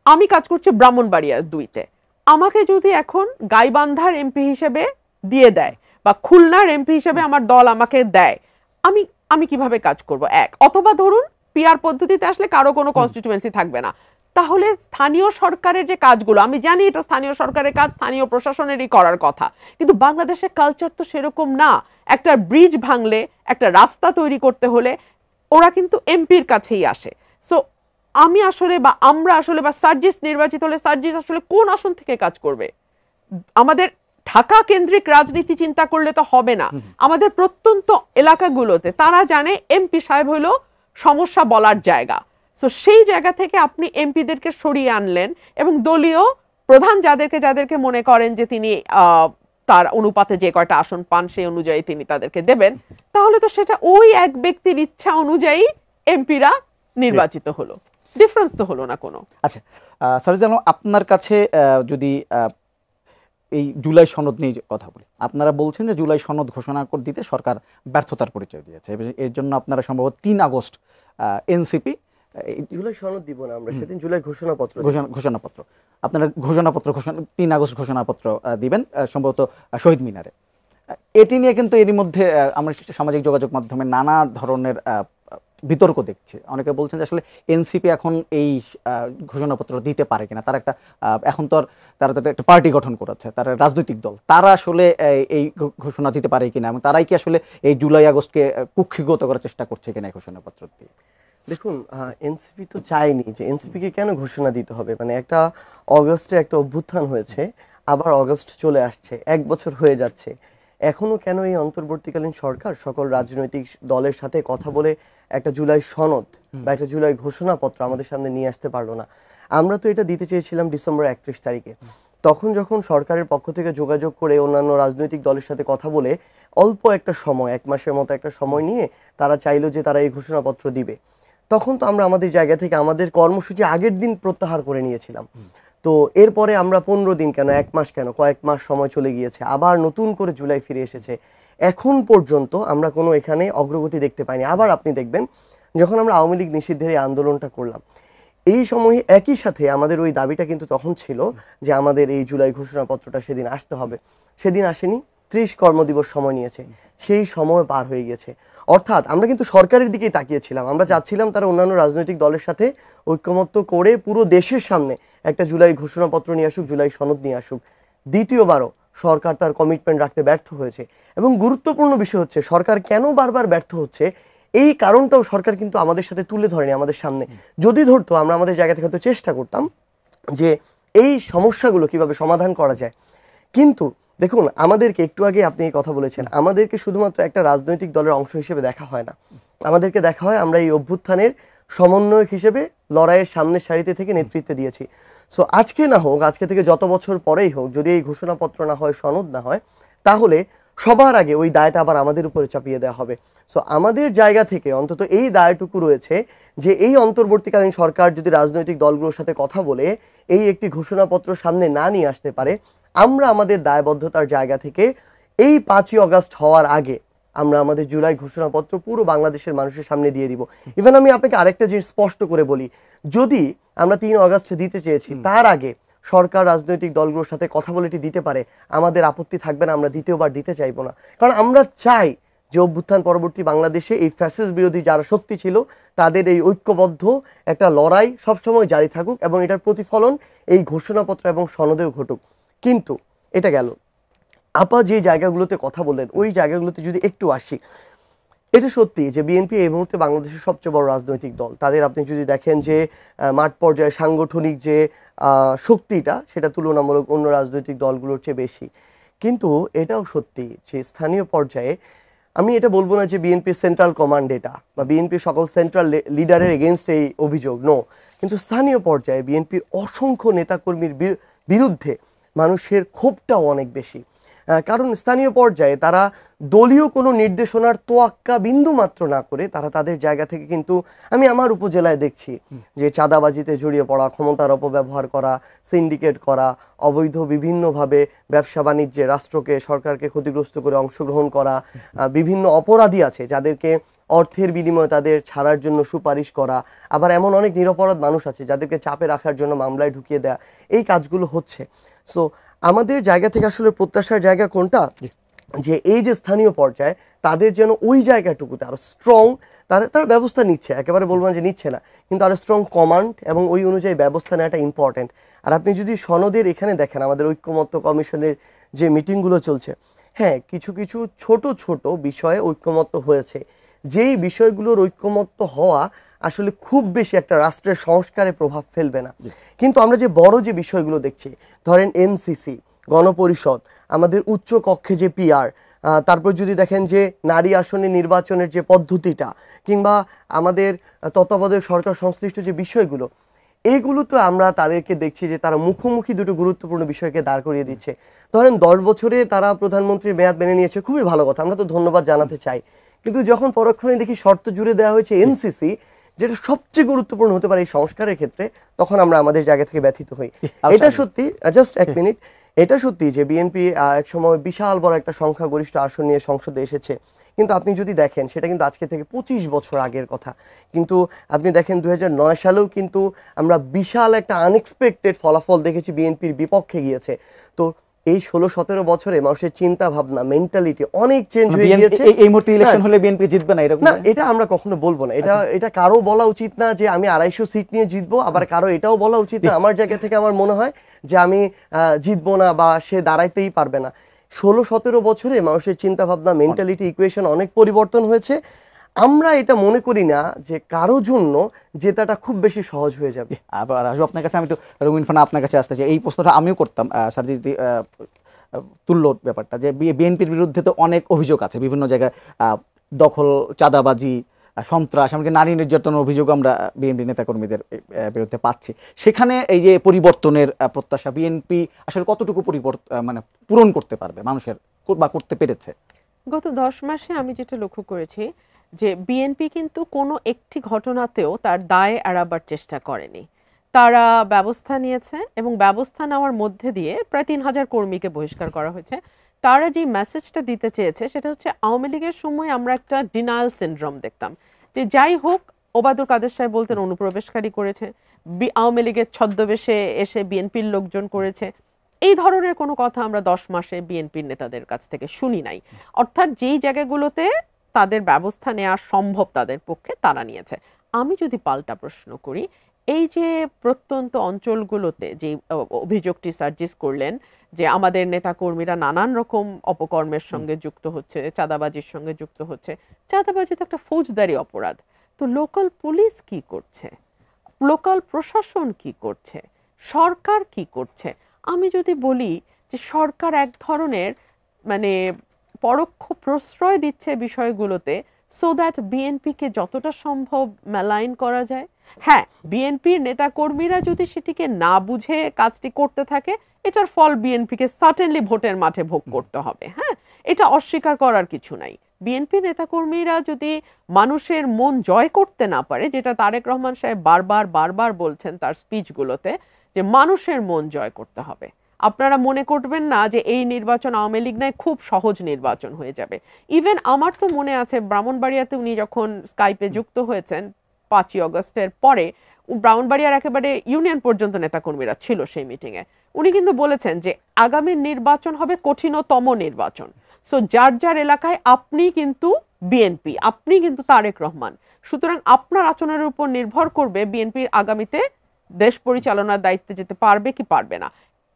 আমি কাজ করছি ব্রাহ্মণবাড়িয়া ২-তে। আমাকে যদি এখন গাইবান্ধার এমপি হিসেবে দিয়ে দেয় বা খুলনার এমপি হিসেবে আমার দল আমাকে দেয়, আমি আমি কিভাবে কাজ করব? এক, অথবা ধরুন পিআর পদ্ধতিতে আসলে কারো কোনো কনস্টিটিউয়েন্সি থাকবে না, তাহলে স্থানীয় সরকারের যে কাজগুলো, আমি জানি এটা স্থানীয় সরকারের কাজ, স্থানীয় প্রশাসনেরই করার কথা, কিন্তু বাংলাদেশের কালচার তো সেরকম না। একটা ব্রিজ ভাঙলে, একটা রাস্তা তৈরি করতে হলে ওরা কিন্তু এমপির কাছেই আসে। সো আমি আসলে বা আমরা আসলে বা সার্জিস নির্বাচিত হলে সার্জিস আসলে কোন আসন থেকে কাজ করবে? আমাদের ঢাকা কেন্দ্রিক রাজনীতি চিন্তা করলে তো হবে না। আমাদের প্রত্যন্ত এলাকাগুলোতে তারা জানে এমপি সাহেব হলো সমস্যা বলার জায়গা। সো সেই জায়গা থেকে আপনি এমপিদেরকে সরিয়ে আনলেন এবং দলীয় প্রধান যাদেরকে মনে করেন যে তিনি তার অনুপাতে যে কয়টা আসন পান সেই অনুযায়ী তিনি তাদেরকে দেবেন, তাহলে তো সেটা ওই এক ব্যক্তির ইচ্ছা অনুযায়ী এমপিরা নির্বাচিত হলো, ডিফারেন্স তো হলো না কোনো। আচ্ছা সারজিদ আলম, আপনার কাছে যদি এই জুলাই সনদ নিয়ে কথা বলি, আপনারা বলছেন যে জুলাই সনদ ঘোষণা করে দিতে সরকার ব্যর্থতার পরিচয় দিয়েছে, এর জন্য আপনারা সম্ভবত ৩ আগস্ট এনসিপি জুলাই সনদ দিব না আমরা, সেদিন জুলাই ঘোষণাপত্র ঘোষণাপত্র আপনারা ঘোষণাপত্র ৩ আগস্ট ঘোষণাপত্র দিবেন সম্ভবত শহীদ মিনারে। এটি নিয়ে কিন্তু এরই মধ্যে আমরা সামাজিক যোগাযোগ মাধ্যমে নানা ধরনের বিতর্ক দেখছি। অনেকে বলছেন যে আসলে এনসিপি এখন এই ঘোষণাপত্র দিতে পারে কিনা। তারা একটা এখন তো তারা তো একটা পার্টি গঠন করেছে, তারা রাজনৈতিক দল, তারা আসলে এই ঘোষণা দিতে পারে কিনা এবং তারাই কি আসলে এই জুলাই আগস্টকে কুক্ষিগত করার চেষ্টা করছে কিনা এই ঘোষণাপত্র দিয়ে? দেখুন, এনসিপি তো চায়নি যে এনসিপিকে কেন ঘোষণা দিতে হবে। মানে একটা অগস্টে একটা অভ্যুত্থান হয়েছে, আবার অগস্ট চলে আসছে, 1 বছর হয়ে যাচ্ছে, এখনো কেন এই অন্তর্বর্তীকালীন সরকার সকল রাজনৈতিক দলের সাথে কথা বলে একটা জুলাই সনদ বা একটা জুলাই ঘোষণাপত্র আমাদের সামনে নিয়ে আসতে পারলো না? আমরা তো এটা দিতে চেয়েছিলাম ডিসেম্বর 31 তারিখে। তখন যখন সরকারের পক্ষ থেকে যোগাযোগ করে অন্যান্য রাজনৈতিক দলের সাথে কথা বলে অল্প একটা সময়, 1 মাসের মতো একটা সময় নিয়ে তারা চাইলো যে তারা এই ঘোষণাপত্র দিবে, তখন তো আমরা আমাদের জায়গা থেকে আমাদের কর্মসূচি আগের দিন প্রত্যাহার করে নিয়েছিলাম। তো এরপরে আমরা 15 দিন কেন, 1 মাস কেন, কয়েক মাস সময় চলে গিয়েছে, আবার নতুন করে জুলাই ফিরে এসেছে, এখন পর্যন্ত আমরা কোনো এখানে অগ্রগতি দেখতে পাইনি। আবার আপনি দেখবেন যখন আমরা আওয়ামী লীগ নিষিদ্ধের এই আন্দোলনটা করলাম, এই সময়ে একই সাথে আমাদের ওই দাবিটা কিন্তু তখন ছিল যে আমাদের এই জুলাই ঘোষণাপত্রটা সেদিন আসতে হবে। সেদিন আসেনি, 30 কর্মদিবস সময় নিয়েছে, সেই সময় পার হয়ে গেছে। অর্থাৎ আমরা কিন্তু সরকারের দিকেই তাকিয়েছিলাম, আমরা চাচ্ছিলাম তারা অন্যান্য রাজনৈতিক দলের সাথে ঐক্যমত্য করে পুরো দেশের সামনে একটা জুলাই ঘোষণাপত্র নিয়ে আসুক, জুলাই সনদ নিয়ে আসুক। দ্বিতীয়বারও সরকার তার কমিটমেন্ট রাখতে ব্যর্থ হয়েছে। এবং গুরুত্বপূর্ণ বিষয় হচ্ছে সরকার কেন বারবার ব্যর্থ হচ্ছে এই কারণটাও সরকার কিন্তু আমাদের সাথে তুলে ধরেনি আমাদের সামনে। যদি ধরতো, আমরা আমাদের জায়গা থেকে হয়তো চেষ্টা করতাম যে এই সমস্যাগুলো কিভাবে সমাধান করা যায়। কিন্তু দেখুন, আমাদেরকে একটু আগে আপনি এই কথা বলেছেন, আমাদেরকে শুধুমাত্র একটা রাজনৈতিক দলের অংশ হিসেবে দেখা হয় না, আমাদেরকে দেখা হয় আমরা এই অভ্যুত্থানের সমন্বয়ক হিসেবে লড়াইয়ের সামনের সারিতে থেকে নেতৃত্ব দিয়েছি। সো আজকে না হোক, আজকে থেকে যত বছর পরেই হোক, যদি এই ঘোষণাপত্র না হয়, সনদ না হয়, তাহলে সবার আগে ওই দায়টা আবার আমাদের উপরে চাপিয়ে দেওয়া হবে। সো আমাদের জায়গা থেকে অন্তত এই দায়টুকু রয়েছে যে এই অন্তর্বর্তীকালীন সরকার যদি রাজনৈতিক দলগুলোর সাথে কথা বলে এই একটি ঘোষণাপত্র সামনে না নিয়ে আসতে পারে, আমরা আমাদের দায়বদ্ধতার জায়গা থেকে এই 5ই আগস্ট হওয়ার আগে আমরা আমাদের জুলাই ঘোষণাপত্র পুরো বাংলাদেশের মানুষের সামনে দিয়ে দিব। ইভেন আমি আপনাকে আরেকটা জিনিস স্পষ্ট করে বলি, যদি আমরা 3 আগস্ট দিতে চেয়েছি, তার আগে সরকার রাজনৈতিক দলগুলোর সাথে কথা বলে এটি দিতে পারে, আমাদের আপত্তি থাকবে না, আমরা দ্বিতীয়বার দিতে চাইবো না। কারণ আমরা চাই যে অভ্যুত্থান পরবর্তী বাংলাদেশে এই ফ্যাসিস্ট বিরোধী যারা শক্তি ছিল তাদের এই ঐক্যবদ্ধ একটা লড়াই সবসময় জারি থাকুক এবং এটার প্রতিফলন এই ঘোষণাপত্র এবং সনদেও ঘটুক। কিন্তু এটা গেল, আপা যে জায়গাগুলোতে কথা বললেন ওই জায়গাগুলোতে যদি একটু আসি, এটা সত্যি যে বিএনপি এই মুহূর্তে বাংলাদেশের সবচেয়ে বড় রাজনৈতিক দল। তাদের আপনি যদি দেখেন যে মাঠ পর্যায়ে সাংগঠনিক যে শক্তিটা, সেটা তুলনামূলক অন্য রাজনৈতিক দলগুলোর চেয়ে বেশি। কিন্তু এটাও সত্যি যে স্থানীয় পর্যায়ে, আমি এটা বলবো না যে বিএনপির সেন্ট্রাল কমান্ড এটা বা বিএনপির সকল সেন্ট্রাল লিডারের এগেনস্ট এই অভিযোগ, নো, কিন্তু স্থানীয় পর্যায়ে বিএনপির অসংখ্য নেতাকর্মীর বিরুদ্ধে মানুষের ক্ষোভটাও অনেক বেশি। কারণ স্থানীয় পর্যায়ে তারা দলীয় কোনো নির্দেশনার তোয়াক্কা বিন্দু মাত্র না করে তারা তাদের জায়গা থেকে কিন্তু, আমি আমার উপজেলায় দেখছি যে চাঁদাবাজিতে জড়িয়ে পড়া, ক্ষমতার অপব্যবহার করা, সিন্ডিকেট করা, অবৈধ বিভিন্নভাবে ব্যবসা বাণিজ্যে রাষ্ট্রকে, সরকারকে ক্ষতিগ্রস্ত করে অংশগ্রহণ করা, বিভিন্ন অপরাধী আছে যাদেরকে অর্থের বিনিময়ে তাদের ছাড়ার জন্য সুপারিশ করা, আবার এমন অনেক নিরপরাধ মানুষ আছে যাদেরকে চাপে রাখার জন্য মামলায় ঢুকিয়ে দেয়া, এই কাজগুলো হচ্ছে। সো আমাদের জায়গা থেকে আসলে প্রত্যাশার জায়গা কোনটা, যে এই যে স্থানীয় পর্যায়ে তাদের যেন ওই জায়গাটুকুতে আরো স্ট্রং, তারা ব্যবস্থা নিচ্ছে, একেবারে বলবো না যে নিচ্ছে না, কিন্তু আরো স্ট্রং কমান্ড এবং ওই অনুযায়ী ব্যবস্থা নেওয়াটা ইম্পর্টেন্ট। আর আপনি যদি সনদের এখানে দেখেন, আমাদের ঐক্যমত্য কমিশনের যে মিটিংগুলো চলছে, হ্যাঁ কিছু কিছু ছোট ছোট বিষয়ে ঐক্যমত্য হয়েছে, যেই বিষয়গুলোর ঐক্যমত্য হওয়া আসলে খুব বেশি একটা রাষ্ট্রের সংস্কারে প্রভাব ফেলবে না। কিন্তু আমরা যে বড় যে বিষয়গুলো দেখছি, ধরেন এনসিসি, গণপরিষদ, আমাদের উচ্চ কক্ষে যে পিআর, তারপর যদি দেখেন যে নারী আসনে নির্বাচনের যে পদ্ধতিটা, কিংবা আমাদের তত্ত্বাবধায়ক সরকার সংশ্লিষ্ট যে বিষয়গুলো, এইগুলো তো আমরা তাদেরকে দেখছি যে তারা মুখোমুখি দুটো গুরুত্বপূর্ণ বিষয়কে দাঁড় করিয়ে দিচ্ছে। ধরেন 10 বছরে তারা প্রধানমন্ত্রীর মেয়াদ মেনে নিয়েছে, খুবই ভালো কথা, আমরা তো ধন্যবাদ জানাতে চাই। কিন্তু যখন পরক্ষণে দেখি শর্ত জুড়ে দেওয়া হয়েছে এনসিসি, যেটা সবচেয়ে গুরুত্বপূর্ণ হতে পারে এই সংস্কারের ক্ষেত্রে, তখন আমরা আমাদের জায়গা থেকে ব্যথিত হই। এটা সত্যি, জাস্ট এক মিনিট, এটা সত্যি যে বিএনপি একসময় বিশাল বড় একটা সংখ্যাগরিষ্ঠ আসন নিয়ে সংসদে এসেছে, কিন্তু আপনি যদি দেখেন সেটা কিন্তু আজকে থেকে 25 বছর আগের কথা। কিন্তু আপনি দেখেন 2009 সালেও কিন্তু আমরা বিশাল একটা আনএক্সপেক্টেড ফলাফল দেখেছি, বিএনপির বিপক্ষে গিয়েছে। তো এই 16-17 বছরে মানুষের চিন্তা ভাবনা, মেন্টালিটি অনেক চেঞ্জ হয়ে গিয়েছে। এই মুহূর্তে ইলেকশন হলে বিএনপি জিতবে না এরকম না, এটা আমরা কখনো বলবো না। এটা কারো বলা উচিত না যে আমি 250 সিট নিয়ে জিতবো, আবার কারো এটাও বলা উচিত না, আমার জায়গা থেকে আমার মনে হয় যে আমি জিতবো না বা সে দাঁড়াইতেই পারবে না। 16-17 বছরে মানুষের চিন্তা ভাবনা, মেন্টালিটি, ইকুয়েশন অনেক পরিবর্তন হয়েছে। আমরা এটা মনে করি না যে কারো জন্য জেতাটা খুব বেশি সহজ হয়ে যাবে। আবার আসবো আপনার কাছে, আমি একটু রুমিন ফানা আপনার কাছে আসতে চাই। এই প্রশ্নটা আমিও করতাম স্যার, যদি তুল্য ব্যাপারটা, যে বিএনপির বিরুদ্ধে তো অনেক অভিযোগ আছে বিভিন্ন জায়গায়, দখল, চাঁদাবাজি, সন্ত্রাস, এমনকি নারী নির্যাতনের অভিযোগ আমরা বিএনপি নেতাকর্মীদের বিরুদ্ধে পাচ্ছি। সেখানে এই যে পরিবর্তনের প্রত্যাশা, বিএনপি আসলে কতটুকু মানে পূরণ করতে পারবে মানুষের, বা করতে পেরেছে? গত 10 মাসে আমি যেটা লক্ষ্য করেছি যে বিএনপি কিন্তু কোনো একটি ঘটনাতেও তার দায় এড়াবার চেষ্টা করেনি। তারা ব্যবস্থা নিয়েছে এবং ব্যবস্থা নেওয়ার মধ্যে দিয়ে প্রায় 3000 কর্মীকে বহিষ্কার করা হয়েছে। তারা যে মেসেজটা দিতে চেয়েছে সেটা হচ্ছে, আওয়ামী লীগের সময় আমরা একটা ডিনায়াল সিনড্রোম দেখতাম, যে যাই হোক, ওবায়দুল কাদের সাহেব বলতেন অনুপ্রবেশকারী করেছে, আওয়ামী লীগের ছদ্মবেশে এসে বিএনপির লোকজন করেছে। এই ধরনের কোনো কথা আমরা 10 মাসে বিএনপির নেতাদের কাছ থেকে শুনি নাই। অর্থাৎ যেই জায়গাগুলোতে তাদের ব্যবস্থা নেওয়া সম্ভব তাদের পক্ষে তারা নিয়েছে। আমি যদি পাল্টা প্রশ্ন করি, এই যে প্রত্যন্ত অঞ্চলগুলোতে যে অভিযোগটি সার্জিস করলেন যে আমাদের নেতাকর্মীরা নানান রকম অপকর্মের সঙ্গে যুক্ত হচ্ছে, চাঁদাবাজির সঙ্গে যুক্ত হচ্ছে, চাঁদাবাজি তো একটা ফৌজদারি অপরাধ। তো লোকাল পুলিশ কি করছে, লোকাল প্রশাসন কি করছে, সরকার কি করছে? আমি যদি বলি যে সরকার এক ধরনের মানে পরোক্ষ প্রশ্রয় দিচ্ছে বিষয়গুলোতে, সো দ্যাট বিএনপিকে যতটা সম্ভব মেলাইন করা যায়। হ্যাঁ, বিএনপির নেতাকর্মীরা যদি সেটিকে না বুঝে কাজটি করতে থাকে, এটার ফল বিএনপিকে সার্টেনলি ভোটের মাঠে ভোগ করতে হবে। হ্যাঁ, এটা অস্বীকার করার কিছু নাই। বিএনপি নেতাকর্মীরা যদি মানুষের মন জয় করতে না পারে, যেটা তারেক রহমান সাহেব বারবার বলছেন তার স্পিচগুলোতে, যে মানুষের মন জয় করতে হবে। আপনারা মনে করবেন না যে এই নির্বাচন আওয়ামী লীগ নয় খুব সহজ নির্বাচন হয়ে যাবে। ইভেন আমার তো মনে আছে ব্রাহ্মণবাড়িয়াতে উনি যখন স্কাইপে যুক্ত হয়েছেন 5ই অগস্টের পরে, ব্রাহ্মণবাড়িয়ার একেবারে ইউনিয়ন পর্যন্ত নেতাকর্মীরা ছিল সেই মিটিংয়ে। উনি কিন্তু বলেছেন যে আগামী নির্বাচন হবে কঠিনতম নির্বাচন। সো যার যার এলাকায় আপনি কিন্তু বিএনপি, আপনি কিন্তু তারেক রহমান, সুতরাং আপনার আচরণের উপর নির্ভর করবে বিএনপির আগামীতে দেশ পরিচালনার দায়িত্বে যেতে পারবে কি পারবে না।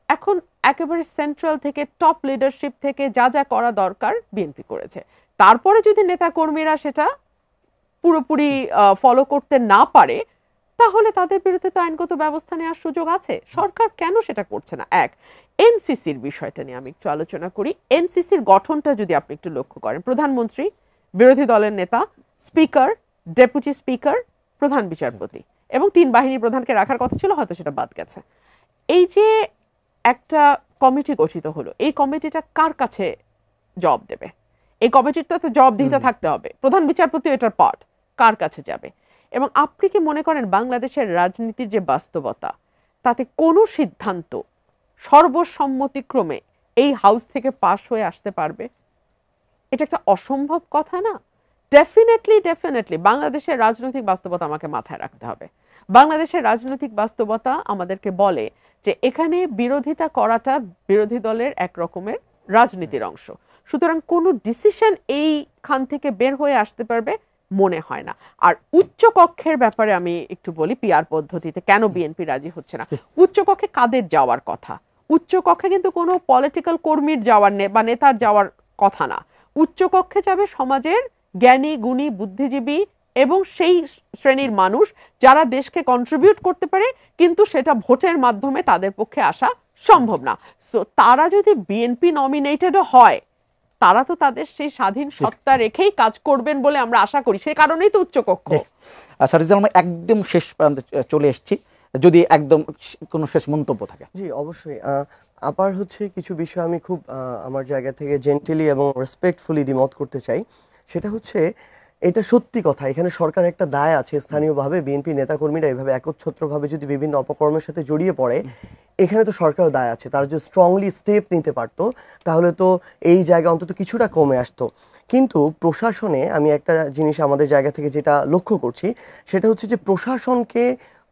এখন একেবারে সেন্ট্রাল থেকে টপ লিডারশিপ থেকে যা যা করা দরকার বিএনপি করেছে। তারপরে যদি নেতাকর্মীরা সেটা পুরোপুরি ফলো করতে না পারে, তাহলে তাদের বিরুদ্ধে তো আইনগত ব্যবস্থা নেওয়ার সুযোগ আছে। সরকার কেন সেটা করছে না? এক, এনসিসির বিষয়টা নিয়ে আমি একটু আলোচনা করি। এনসিসির গঠনটা যদি আপনি একটু লক্ষ্য করেন, প্রধানমন্ত্রী, বিরোধী দলের নেতা, স্পিকার, ডেপুটি স্পিকার, প্রধান বিচারপতি এবং 3 বাহিনী প্রধানকে রাখার কথা ছিল, হয়তো সেটা বাদ গেছে। এই যে একটা কমিটি গঠিত হলো, এই কমিটিটা কার কাছে জবাব দেবে? এই কমিটিটা তো জবাবদিহিতা থাকতে হবে, প্রধান বিচারপতি এটার পার্ট, কার কাছে যাবে? এবং আপনি কি মনে করেন বাংলাদেশের রাজনীতির যে বাস্তবতা, তাতে কোনো সিদ্ধান্ত সর্বসম্মতিক্রমে এই হাউস থেকে পাশ হয়ে আসতে পারবে? এটা একটা অসম্ভব কথা না? ডেফিনেটলি বাংলাদেশের রাজনৈতিক বাস্তবতা আমাকে মাথায় রাখতে হবে। বাংলাদেশের রাজনৈতিক বাস্তবতা আমাদেরকে বলে যে এখানে বিরোধিতা করাটা বিরোধী দলের এক রকমের রাজনীতির অংশ। সুতরাং কোনো ডিসিশন এইখান থেকে বের হয়ে আসতে পারবে মনে হয় না। আর উচ্চ কক্ষের ব্যাপারে আমি একটু বলি, পিআর পদ্ধতিতে কেন বিএনপি রাজি হচ্ছে না। উচ্চ কক্ষে কাদের যাওয়ার কথা? উচ্চ কক্ষে কিন্তু কোনো পলিটিক্যাল কর্মীর যাওয়ার বা নেতার যাওয়ার কথা না। উচ্চ কক্ষে যাবে সমাজের জ্ঞানী গুণী বুদ্ধিজীবী এবং সেই শ্রেণীর মানুষ যারা দেশকে কন্ট্রিবিউট করতে পারে, কিন্তু সেটা ভোটের মাধ্যমে তাদের পক্ষে আসা সম্ভব না। সো তারা যদি বিএনপি নমিনেটেডও হয়, তারা তো তাদের সেই স্বাধীন সত্তা রেখেই কাজ করবেন বলে আমরা আশা করি। সেই কারণেই তো উচ্চকক্ষ। স্যার আমরা একদম শেষ প্রান্তে চলে এসেছি, যদি একদম কোনো শেষ মন্তব্য থাকে। জি অবশ্যই। আবার হচ্ছে কিছু বিষয় আমি খুব আমার জায়গা থেকে জেন্টেলি এবং রেসপেক্টফুলি দ্বিমত করতে চাই। সেটা হচ্ছে, এটা সত্যি কথা, এখানে সরকার একটা দায় আছে। স্থানীয়ভাবে বিএনপি নেতাকর্মীরা এভাবে একচ্ছত্রভাবে যদি বিভিন্ন অপকর্মের সাথে জড়িয়ে পড়ে, এখানে তো সরকারও দায় আছে। তারা যদি স্ট্রংলি স্টেপ নিতে পারতো, তাহলে তো এই জায়গা অন্তত কিছুটা কমে আসতো। কিন্তু প্রশাসনে আমি একটা জিনিস আমাদের জায়গা থেকে যেটা লক্ষ্য করছি, সেটা হচ্ছে যে প্রশাসনকে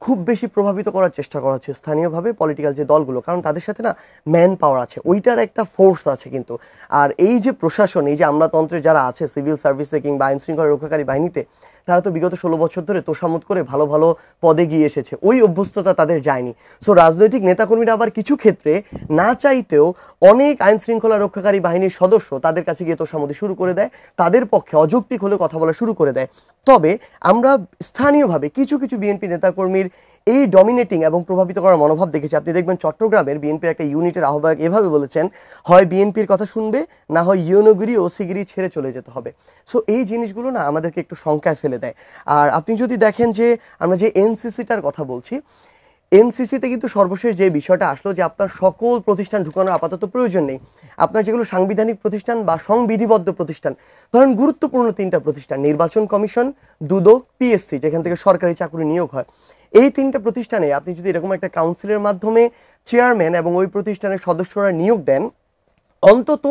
খুব বেশি প্রভাবিত করার চেষ্টা করা হচ্ছে স্থানীয়ভাবে পলিটিক্যাল যে দলগুলো, কারণ তাদের সাথে না ম্যান পাওয়ার আছে, ওইটার একটা ফোর্স আছে কিন্তু। আর এই যে প্রশাসন, এই যে আমলাতন্ত্রের যারা আছে সিভিল সার্ভিসে কিংবা আইন শৃঙ্খলা রক্ষাকারী বাহিনীতে, তারা তো বিগত 16 বছর ধরে তোষামোদ করে ভালো ভালো পদে গিয়ে এসেছে, ওই অভ্যস্ততা তাদের যায়নি। সো রাজনৈতিক নেতাকর্মীরা আবার কিছু ক্ষেত্রে না চাইতেও অনেক আইন শৃঙ্খলা রক্ষাকারী বাহিনীর সদস্য তাদের কাছে গিয়ে তোষামোদি শুরু করে দেয়, তাদের পক্ষে অযৌক্তিক হলেও কথা বলা শুরু করে দেয়। তবে আমরা স্থানীয়ভাবে কিছু কিছু বিএনপি নেতাকর্মীর এই ডমিনেটিং এবং প্রভাবিত করার মনোভাব দেখেছি। আপনি দেখবেন চট্টগ্রামের বিএনপির একটা ইউনিটের আহ্বায়ক এভাবে বলেছেন, হয় বিএনপির কথা শুনবে, না হয় ইউনোগিরি ওসিগিরি ছেড়ে চলে যেতে হবে। সো এই জিনিসগুলো না আমাদেরকে একটু শঙ্কায় ফেলে দেয়। আর আপনি যদি দেখেন যে আমরা যে এনসিসিটার কথা বলছি, এনসিসিতে কিন্তু সর্বশেষ যে বিষয়টা আসলো যে আপনার সকল প্রতিষ্ঠান ঢুকানোর আপাতত প্রয়োজন নেই। আপনার যেগুলো সাংবিধানিক প্রতিষ্ঠান বা সংবিধিবদ্ধ প্রতিষ্ঠান, ধরেন গুরুত্বপূর্ণ 3টা প্রতিষ্ঠান, নির্বাচন কমিশন, দুদক, পিএসসি, যেখান থেকে সরকারি চাকরি নিয়োগ হয়, এই 3টা প্রতিষ্ঠানে আপনি যদি এরকম একটা কাউন্সিলের মাধ্যমে চেয়ারম্যান এবং ওই প্রতিষ্ঠানের সদস্যরা নিয়োগ দেন, অন্তত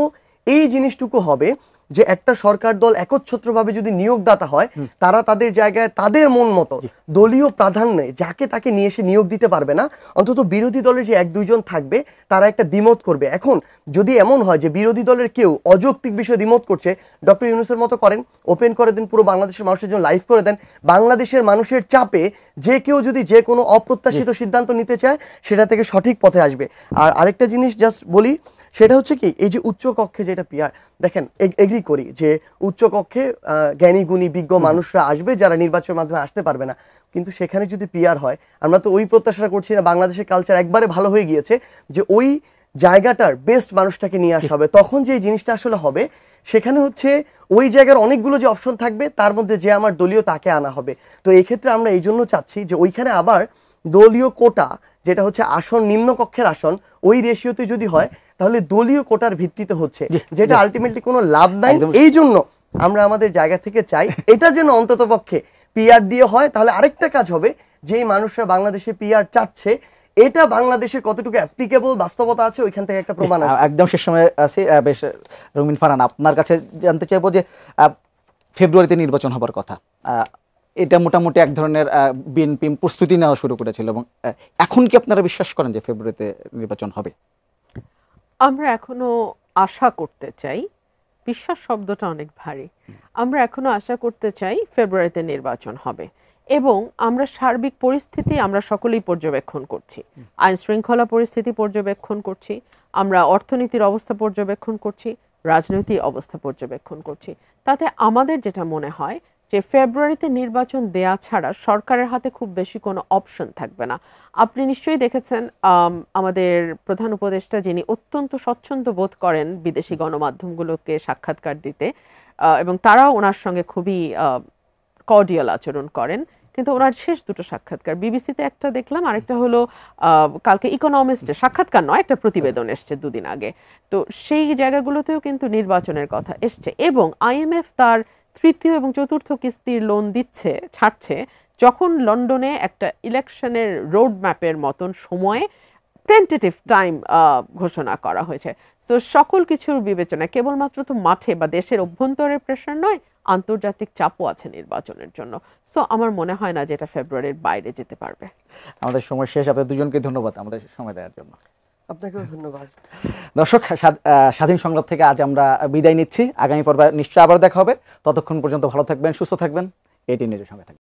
এই জিনিসটুকু হবে যে একটা সরকার দল একচ্ছত্রভাবে যদি নিয়োগদাতা হয়, তারা তাদের জায়গায় তাদের মন মতো দলীয় প্রাধান্যে যাকে তাকে নিয়ে এসে নিয়োগ দিতে পারবে না। অন্তত বিরোধী দলের যে 1-2 জন থাকবে, তারা একটা দ্বিমত করবে। এখন যদি এমন হয় যে বিরোধী দলের কেউ অযৌক্তিক বিষয়ে দ্বিমত করছে, ডক্টর ইউনূসের মতো করেন, ওপেন করে দেন, পুরো বাংলাদেশের মানুষের জন্য লাইভ করে দেন। বাংলাদেশের মানুষের চাপে যে কেউ যদি যে কোনো অপ্রত্যাশিত সিদ্ধান্ত নিতে চায়, সেটা থেকে সঠিক পথে আসবে। আর আরেকটা জিনিস জাস্ট বলি, সেটা হচ্ছে কি, এই যে উচ্চ কক্ষে যেটা পিআর, দেখেন এগ্রি করি যে উচ্চ কক্ষে জ্ঞানী গুণী বিজ্ঞ মানুষরা আসবে যারা নির্বাচনের মাধ্যমে আসতে পারবে না, কিন্তু সেখানে যদি পিআর হয়, আমরা তো ওই প্রত্যাশা করছি না। বাংলাদেশের কালচার একবারে ভালো হয়ে গিয়েছে যে ওই জায়গাটার বেস্ট মানুষটাকে নিয়ে আসা হবে। তখন যে জিনিসটা আসলে হবে, সেখানে হচ্ছে ওই জায়গার অনেকগুলো যে অপশন থাকবে, তার মধ্যে যে আমার দলীয় তাকে আনা হবে। তো এই ক্ষেত্রে আমরা এই জন্য চাচ্ছি যে ওইখানে আবার দলীয় কোটা, যেটা হচ্ছে আসন, নিম্নকক্ষের আসন, ওই রেশিওতে যদি হয়, তাহলে দলীয় কোটার ভিত্তিতে হচ্ছে, যেটা আলটিমেটলি কোনো লাভ নাই। এই জন্য আমরা আমাদের জায়গা থেকে চাই এটা যেন অন্তত পক্ষে পিআর দিয়ে হয়। তাহলে আরেকটা কাজ হবে, যেই মানুষরা বাংলাদেশে পিআর চাচ্ছে, এটা বাংলাদেশে কতটুকু অ্যাপ্লিকেবল বাস্তবতা আছে, ওইখান থেকে একটা প্রমাণ আসবে। একদম শেষ সময় আছে। বেশ, রুমিন ফারহান, আপনার কাছে জানতে চাইবো যে ফেব্রুয়ারিতে নির্বাচন হবার কথা, এটা মোটামুটি এক ধরনের বিএনপি প্রস্তুতি নেওয়া শুরু করেছিল, এবং এখন কি আপনারা বিশ্বাস করেন যে ফেব্রুয়ারিতে নির্বাচন হবে? আমরা এখনো আশা করতে চাই, বিশ্বাস শব্দটা অনেক ভারী। আমরা এখনো আশা করতে চাই ফেব্রুয়ারিতে নির্বাচন হবে, এবং আমরা সার্বিক পরিস্থিতি আমরা সকলেই পর্যবেক্ষণ করছি। আইন শৃঙ্খলা পরিস্থিতি পর্যবেক্ষণ করছি, আমরা অর্থনীতির অবস্থা পর্যবেক্ষণ করছি, রাজনৈতিক অবস্থা পর্যবেক্ষণ করছি। তাতে আমাদের যেটা মনে হয় যে ফেব্রুয়ারিতে নির্বাচন দেয়া ছাড়া সরকারের হাতে খুব বেশি কোনো অপশন থাকবে না। আপনি নিশ্চয়ই দেখেছেন আমাদের প্রধান উপদেষ্টা, যিনি অত্যন্ত স্বচ্ছন্দ বোধ করেন বিদেশি গণমাধ্যমগুলোকে সাক্ষাৎকার দিতে, এবং তারাও ওনার সঙ্গে খুবই কর্ডিয়াল আচরণ করেন, কিন্তু ওনার শেষ দুটো সাক্ষাৎকার বিবিসিতে একটা দেখলাম, আরেকটা হলো কালকে ইকোনমিস্টে সাক্ষাৎকার নয়, একটা প্রতিবেদন এসছে দুদিন আগে। তো সেই জায়গাগুলোতেও কিন্তু নির্বাচনের কথা এসছে, এবং আইএমএফ তার তৃতীয় এবং চতুর্থ কিস্তির লোন দিচ্ছে, ছাড়ছে, যখন লন্ডনে একটা ইলেকশনের রোড ম্যাপের মতন সময়ে টেন্টেটিভ টাইম ঘোষণা করা হয়েছে। তো সকল কিছুর বিবেচনায় কেবলমাত্র তো মাঠে বা দেশের অভ্যন্তরের প্রেশার নয়, আন্তর্জাতিক চাপও আছে নির্বাচনের জন্য। সো আমার মনে হয় না যে এটা ফেব্রুয়ারির বাইরে যেতে পারবে। আমাদের সময় শেষ, আপনাদের দুজনকে ধন্যবাদ আমাদের সময় দেওয়ার জন্য। আপনাকেও ধন্যবাদ। দর্শক, স্বাধীন সংলাপ থেকে আজ আমরা বিদায় নিচ্ছি। আগামী পর্বে নিশ্চয়ই আবার দেখা হবে। ততক্ষণ পর্যন্ত ভালো থাকবেন, সুস্থ থাকবেন। এটি নিজের সঙ্গে থাকবেন।